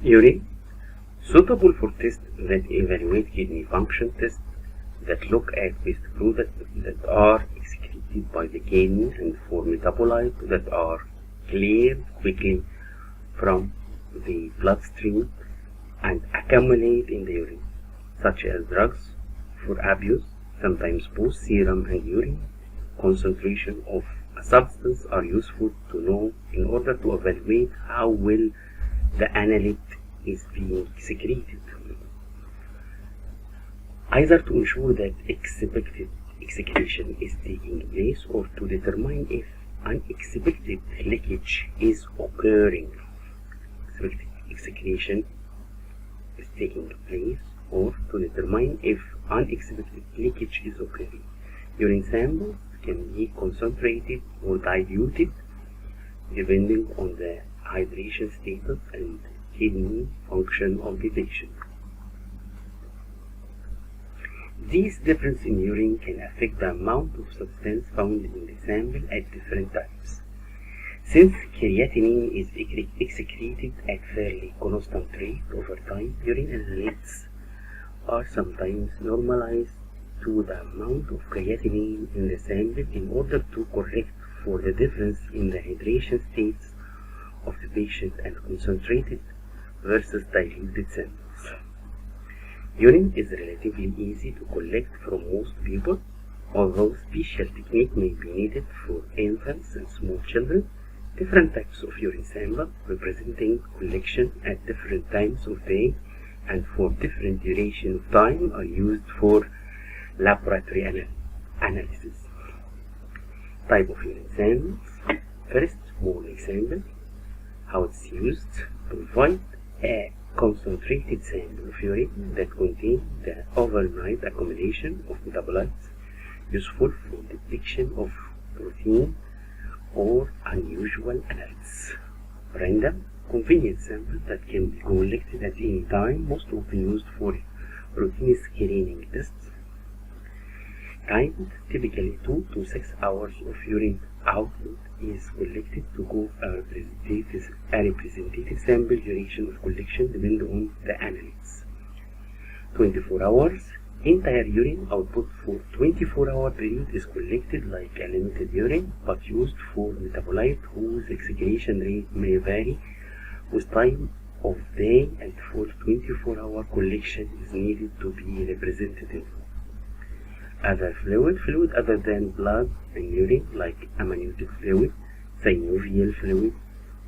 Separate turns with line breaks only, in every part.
Urine, suitable for tests that evaluate kidney function, tests that look at waste products that are excreted by the kidney, and for metabolites that are cleared quickly from the bloodstream and accumulate in the urine, such as drugs for abuse. Sometimes both serum and urine concentration of a substance are useful to know in order to evaluate how well the analyte is being excreted, either to ensure that expected excretion is taking place or to determine if unexpected leakage is occurring. Expected excretion is taking place or to determine if unexpected leakage is occurring. Urine samples can be concentrated or diluted depending on the hydration status and kidney function of the patient. These differences in urine can affect the amount of substance found in the sample at different times. Since creatinine is excreted at fairly constant rate over time, urine analytes are sometimes normalized to the amount of creatinine in the sample in order to correct for the difference in the hydration states of the patient and concentrated versus diluted samples. Urine is relatively easy to collect from most people, although special technique may be needed for infants and small children. Different types of urine samples representing collection at different times of day and for different duration of time are used for laboratory analysis. Type of urine samples. First, morning sample. How it's used: provide a concentrated sample of urine that contains the overnight accumulation of metabolites useful for detection of protein or unusual analytes. Random, convenient sample that can be collected at any time, most often used for routine screening tests. Time, typically 2 to 6 hours of urine output is collected to give a representative sample. Duration of collection depends on the analytes. 24 hours. Entire urine output for 24-hour period is collected like a limited urine, but used for metabolite whose excretion rate may vary with time of day, and for 24-hour collection is needed to be representative. Other fluid other than blood and urine, like amniotic fluid, synovial fluid,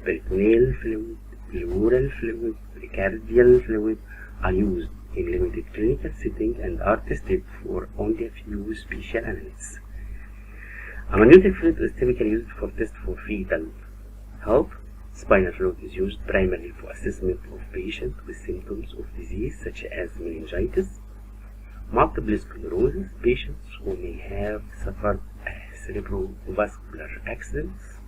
peritoneal fluid, pleural fluid, precardial fluid, are used in limited clinical setting and are tested for only a few special analyses. Amniotic fluid is typically used for tests for fetal health. Spinal fluid is used primarily for assessment of patients with symptoms of disease such as meningitis, multiple sclerosis, patients who may have suffered cerebrovascular accidents.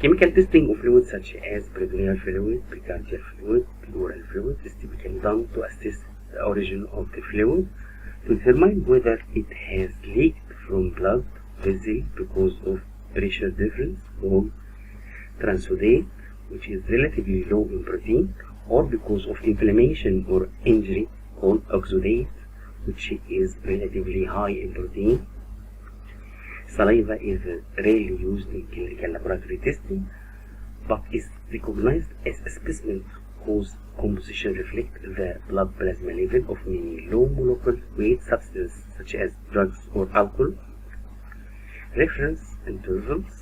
Chemical testing of fluids such as peritoneal fluid, precardial fluid, pleural fluid is typically done to assess the origin of the fluid, to determine whether it has leaked from blood vessel because of pressure difference called transudate, which is relatively low in protein, or because of inflammation or injury called oxidate, which is relatively high in protein. Saliva is rarely used in clinical laboratory testing, but is recognized as a specimen whose composition reflects the blood plasma level of many low molecular weight substances such as drugs or alcohol. Reference intervals.